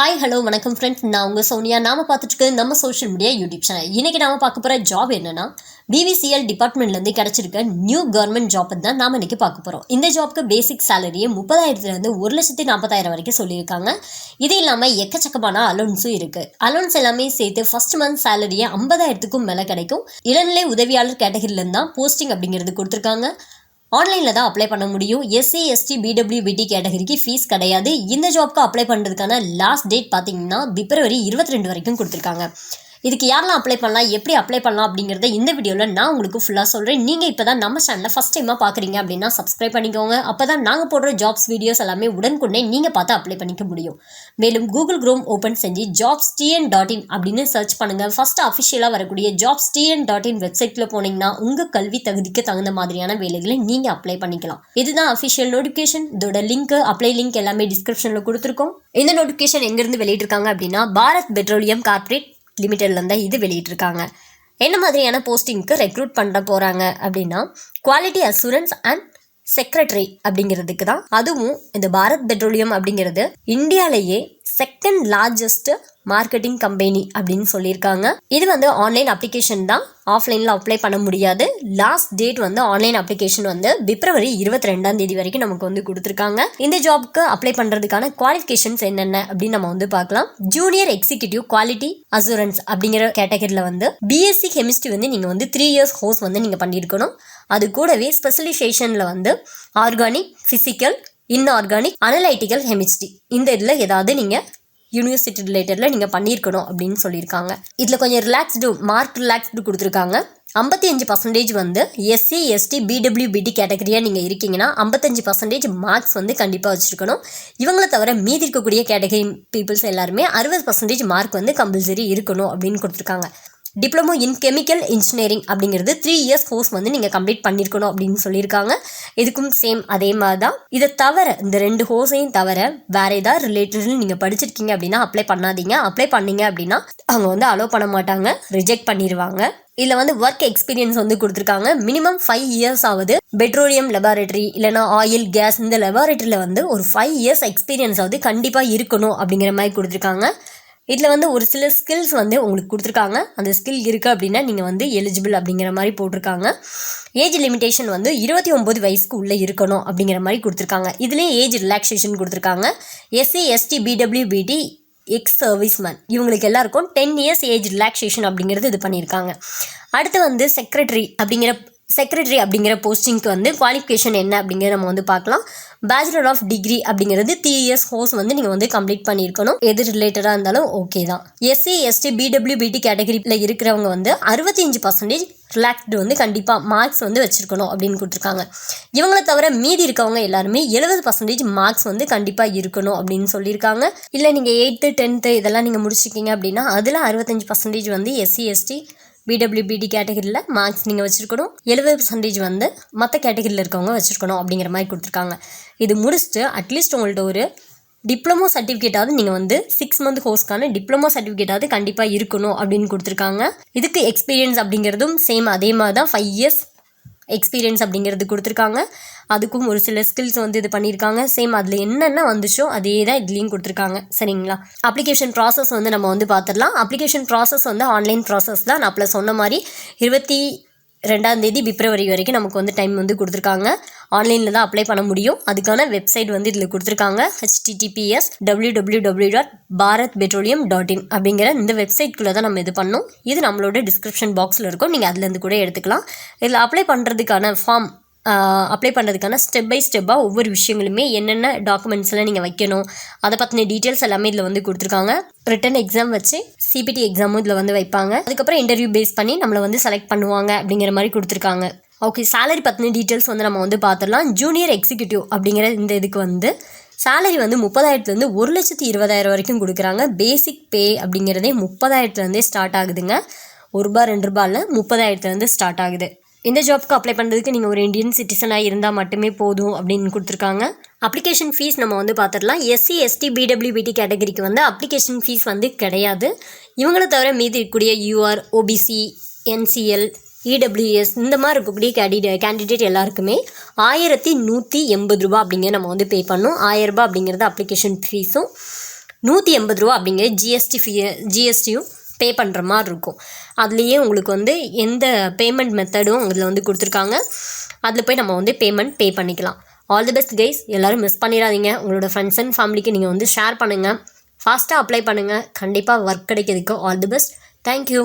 Hi hello வணக்கம் friends, நான் உங்கள் சோனியா. நாம் பார்த்துட்டு நம்ம சோஷியல் மீடியா யூடியூப் சேனல். இன்றைக்கி நாம் பார்க்க போகிற ஜாப் என்னென்னா, பிவிசிஎல் டிபார்ட்மெண்ட்லேருந்து கிடச்சிருக்க நியூ கவர்மெண்ட் ஜாப் தான் நாம் இன்றைக்கி பார்க்க போகிறோம். இந்த ஜாப்க்கு பேசிக் சேலரியே 30,000 1,40,000 வரைக்கும் சொல்லியிருக்காங்க. இது இல்லாமல் எக்கச்சக்கமான அலோன்ஸும் இருக்குது. அலோன்ஸ் எல்லாமே சேர்த்து ஃபர்ஸ்ட் மந்த் சேலரியே 50,000க்கும் மேலே கிடைக்கும். இளநிலை உதவியாளர் கேட்டகரியிலேருந்து தான் போஸ்டிங் அப்படிங்கிறது கொடுத்துருக்காங்க. ஆன்லைனில் தான் அப்ளை பண்ண முடியும். எஸ்சி எஸ்டி பிடபிள்யூபிடி கேட்டகரிக்கு ஃபீஸ் கிடையாது. இந்த ஜாப்க்கு அப்ளை பண்ணுறதுக்கான லாஸ்ட் டேட் பார்த்தீங்கன்னா பிப்ரவரி 22 வரைக்கும் கொடுத்துருக்காங்க. இதுக்கு யாரெல்லாம் அப்ளை பண்ணலாம், எப்படி அப்ளை பண்ணலாம் அப்படிங்கிறத இந்த வீடியோவில் நான் உங்களுக்கு ஃபுல்லாக சொல்கிறேன். நீங்கள் இப்போ தான் நம்ம சேனலில் ஃபஸ்ட் டைமாக பார்க்குறீங்க அப்படின்னா சப்ஸ்கிரைப் பண்ணிக்கோங்க. அப்போ தான் நாங்கள் போடுற ஜாப்ஸ் வீடியோஸ் எல்லாமே உடனுக்குடனே நீங்கள் பார்த்து அப்ளை பண்ணிக்க முடியும். மேலும் கூகுள் குரோம் ஓப்பன் செஞ்சு jobstn.in அப்படின்னு சர்ச் பண்ணுங்கள். ஃபஸ்ட்டு அஃபிஷியலாக வரக்கூடிய jobstn.in வெப்சைட்டில் போனீங்கன்னா உங்கள் கல்வி தகுதிக்கு தகுந்த மாதிரியான வேலைகளை நீங்கள் அப்ளை பண்ணிக்கலாம். இதுதான் அஃபிஷியல் நோட்டிஃபிகேஷன். இதோட லிங்க், அப்ளை லிங்க் எல்லாமே டிஸ்கிரிப்ஷனில் கொடுத்துருக்கோம். இந்த நோட்டிஃபிகேஷன் எங்கேருந்து வெளியிட்டிருக்காங்க அப்படின்னா பாரத் பெட்ரோலியம் கார்ப்பரேட் லிமிடெட்லேருந்து இது வெளியிட்டிருக்காங்க. என்ன மாதிரியான போஸ்டிங்க்கு ரெக்ரூட் பண்ண போகிறாங்க அப்படின்னா, குவாலிட்டி அசூரன்ஸ் அண்ட் செக்ரட்டரி அப்படிங்கிறதுக்கு தான். அதுவும் இந்த பாரத் பெட்ரோலியம் அப்படிங்கிறது இந்தியாவிலேயே செகண்ட் லார்ஜஸ்ட் மார்க்கெட்டிங் கம்பெனி அப்படின்னு சொல்லியிருக்காங்க. இது ஆன்லைன் அப்ளிகேஷன் தான், ஆஃப்லைனில் அப்ளை பண்ண முடியாது. லாஸ்ட் டேட் ஆன்லைன் அப்ளிகேஷன் பிப்ரவரி 22 வரைக்கும் நமக்கு கொடுத்துருக்காங்க. இந்த ஜாப்க்கு அப்ளை பண்ணுறதுக்கான குவாலிஃபிகேஷன்ஸ் என்னென்ன அப்படின்னு நம்ம பார்க்கலாம். ஜூனியர் எக்ஸிக்யூட்டிவ் குவாலிட்டி அசூரன்ஸ் அப்படிங்கிற கேட்டகரியில் பிஎஸ்சி கெமிஸ்ட்ரி நீங்கள் 3 இயர்ஸ் கோர்ஸ் நீங்கள் பண்ணியிருக்கணும். அது கூடவே ஸ்பெஷலைசேஷனில் organic, physical, inorganic, analytical chemistry இந்த இதில் ஏதாவது நீங்கள் யூனிவர்சிட்டி ரிலேட்டடில் நீங்கள் பண்ணியிருக்கணும் அப்படின்னு சொல்லியிருக்காங்க. இதில் கொஞ்சம் மார்க் ரிலாக்ஸ்டு கொடுத்துருக்காங்க. 55% எஸ்சி எஸ்டி பிடபிள்யூபிடி கேட்டகரியாக நீங்கள் இருக்கீங்கன்னா 55% மார்க்ஸ் கண்டிப்பாக வச்சுருக்கணும். இவங்களை தவிர மீதி இருக்கக்கூடிய கேட்டகரி பீப்புள்ஸ் எல்லாருமே 60% மார்க் கம்பல்சரி இருக்கணும் அப்படின்னு கொடுத்துருக்காங்க. டிப்ளமோ இன் கெமிக்கல் இன்ஜினியரிங் அப்படிங்கிறது 3 இயர்ஸ் கோர்ஸ் நீங்கள் கம்ப்ளீட் பண்ணியிருக்கணும் அப்படின்னு சொல்லியிருக்காங்க. இதுக்கும் சேம் அதே மாதிரி தான். இதை தவிர இந்த 2 கோர்ஸையும் தவிர வேறு ஏதாவது ரிலேட்டட் நீங்கள் படிச்சிருக்கீங்க அப்படின்னா அப்ளை பண்ணாதீங்க. அப்ளை பண்ணீங்க அப்படின்னா அவங்க அலோவ் பண்ண மாட்டாங்க, ரிஜெக்ட் பண்ணிடுவாங்க. இதில் ஒர்க் எக்ஸ்பீரியன்ஸ் கொடுத்துருக்காங்க. மினிமம் 5 இயர்ஸ் ஆகுது. பெட்ரோலியம் லெபார்டரி இல்லைனா ஆயில் கேஸ் இந்த லெபார்டரியில் ஒரு 5 இயர்ஸ் எக்ஸ்பீரியன்ஸ் ஆகுது கண்டிப்பாக இருக்கணும் அப்படிங்கிற மாதிரி கொடுத்துருக்காங்க. இதில் ஒரு சில ஸ்கில்ஸ் உங்களுக்கு கொடுத்துருக்காங்க. அந்த ஸ்கில் இருக்குது அப்படின்னா நீங்கள் எலிஜிபிள் அப்படிங்கிற மாதிரி போட்டிருக்காங்க. ஏஜ் லிமிட்டேஷன் 29 வயசுக்கு உள்ளே இருக்கணும் அப்படிங்கிற மாதிரி கொடுத்துருக்காங்க. இதுலேயே ஏஜ் ரிலாக்ஸேஷன் கொடுத்துருக்காங்க. எஸ்சி எஸ்டி பிடபிள்யூபிடி எக்ஸ் சர்வீஸ்மேன் இவங்களுக்கு எல்லாருக்கும் 10 இயர்ஸ் ஏஜ் ரிலாக்ஸேஷன் அப்படிங்கிறது இது பண்ணியிருக்காங்க. அடுத்து செக்ரட்டரி அப்படிங்கிற போஸ்டிங்க்கு குவாலிஃபிகேஷன் என்ன அப்படிங்கிறத நம்ம பார்க்கலாம். பேச்சுலர் ஆஃப் டிகிரி அப்படிங்கிறது 3 இயர்ஸ் கோர்ஸ் நீங்கள் கம்ப்ளீட் பண்ணியிருக்கணும். எது ரிலேட்டடாக இருந்தாலும் ஓகே தான். எஸ்சி எஸ்டி பிடபிள்யூபிடி கேட்டகரியில் இருக்கிறவங்க 65% ரிலாக்ஸ்டு கண்டிப்பாக மார்க்ஸ் வச்சுருக்கணும் அப்படின்னு கொடுத்துருக்காங்க. இவங்களை தவிர மீதி இருக்கவங்க எல்லாருமே 70% மார்க்ஸ் கண்டிப்பாக இருக்கணும் அப்படின்னு சொல்லியிருக்காங்க. இல்லை நீங்கள் 8th 10th இதெல்லாம் நீங்கள் முடிச்சிருக்கீங்க அப்படின்னா அதில் 65% எஸ்சி எஸ்டி பிடபிள்யூபிடி கேட்டகரியில் மார்க்ஸ் நீங்கள் வச்சுருக்கணும். 70% மற்ற கேட்டகரியில் இருக்கவங்க வச்சுருக்கணும் அப்படிங்கிற மாதிரி கொடுத்துருக்காங்க. இது முடிச்சுட்டு அட்லீஸ்ட் உங்கள்கிட்ட ஒரு டிப்ளமோ சர்டிஃபிகேட்டாவது நீங்கள் 6 மந்த் கோர்ஸ்க்கான டிப்ளமோ சர்டிஃபிகேட்டாவது கண்டிப்பாக இருக்கணும் அப்படின்னு கொடுத்துருக்காங்க. இதுக்கு எக்ஸ்பீரியன்ஸ் அப்படிங்கிறதும் சேம் அதே மாதிரி தான் 5 இயர்ஸ் எக்ஸ்பீரியன்ஸ் அப்படிங்கிறது கொடுத்துருக்காங்க. அதுக்கும் ஒரு சில ஸ்கில்ஸ் இது பண்ணியிருக்காங்க. சேம் அதில் என்னென்ன வந்துச்சோ அதே தான் இதுலேயும் கொடுத்துருக்காங்க. சரிங்களா? அப்ளிகேஷன் ப்ராசஸ் நம்ம பார்த்துடலாம். அப்ளிகேஷன் ப்ராசஸ் ஆன்லைன் ப்ராசஸ் தான். நான் அப்போ சொன்ன மாதிரி 22 பிப்ரவரி வரைக்கும் நமக்கு டைம் கொடுத்துருக்காங்க. ஆன்லைனில் தான் அப்ளை பண்ண முடியும். அதுக்கான வெப்சைட் இதில் கொடுத்துருக்காங்க. https www.bharatpetroleum.in அப்படிங்கிற இந்த வெப்சைட்குள்ளே தான் நம்ம இது பண்ணோம். இது நம்மளோட டிஸ்கிரிப்ஷன் பாக்ஸில் இருக்கும். நீங்கள் அதுலேருந்து கூட எடுத்துக்கலாம். இதில் அப்ளை பண்ணுறதுக்கான ஸ்டெப் பை ஸ்டெப்பாக ஒவ்வொரு விஷயங்களுமே என்னென்ன டாக்குமெண்ட்ஸ்லாம் நீங்கள் வைக்கணும் அதை பற்றின டீட்டெயில்ஸ் எல்லாமே இதில் கொடுத்துருக்காங்க. ரிட்டன் எக்ஸாம் வச்சு சிபிடி எக்ஸாமும் இதில் வைப்பாங்க. அதுக்கப்புறம் இன்டர்வியூ பேஸ் பண்ணி நம்மளை செலக்ட் பண்ணுவாங்க அப்படிங்கிற மாதிரி கொடுத்துருக்காங்க. ஓகே, சேலரி பற்றின டீட்டெயில்ஸ் நம்ம பார்த்துடலாம். ஜூனியர் எக்ஸிக்யூட்டிவ் அப்படிங்கிற இந்த இதுக்கு சேலரி 30,000 1,20,000 வரைக்கும் கொடுக்குறாங்க. பேசிக் பே அப்படிங்கிறதே 30,000 ஸ்டார்ட் ஆகுதுங்க. ₹1 ₹2 இல்லை, 30,000 ஸ்டார்ட் ஆகுது. இந்த ஜாப்க்கு அப்ளை பண்ணுறதுக்கு நீங்கள் ஒரு இந்தியன் சிட்டிசனாக இருந்தால் மட்டுமே போதும் அப்படின்னு கொடுத்துருக்காங்க. அப்ளிகேஷன் ஃபீஸ் நம்ம பார்த்துடலாம். எஸ்சி எஸ்டி பிடபிள்யூபிடி கேட்டகரிக்கு அப்ளிகேஷன் ஃபீஸ் கிடையாது. இவங்கள தவிர மீதி இருக்கக்கூடிய யூஆர், ஓபிசி, என்சிஎல், இடபிள்யூஎஸ் இந்த மாதிரி இருக்கக்கூடிய கேண்டிடேட் எல்லாருக்குமே ₹1180 அப்படிங்கிற நம்ம பே பண்ணணும். ₹1000 அப்படிங்கிறது அப்ளிகேஷன் ஃபீஸும் ரூ. 180 அப்படிங்கிற ஜிஎஸ்டியும் பே பண்ணுற மாதிரி இருக்கும். அதுலேயே உங்களுக்கு வந்து எந்த பேமெண்ட் மெத்தடும் அதில் வந்து கொடுத்துருக்காங்க. அதில் போய் நம்ம வந்து பே பண்ணிக்கலாம். All the best guys. எல்லோரும் மிஸ் பண்ணிடாதீங்க. உங்களோட ஃப்ரெண்ட்ஸ் அண்ட் ஃபேமிலிக்கு நீங்கள் வந்து ஷேர் பண்ணுங்கள். ஃபாஸ்ட்டாக அப்ளை பண்ணுங்கள். கண்டிப்பாக ஒர்க் கிடைக்கிறதுக்கு ஆல் தி பெஸ்ட். தேங்க்யூ.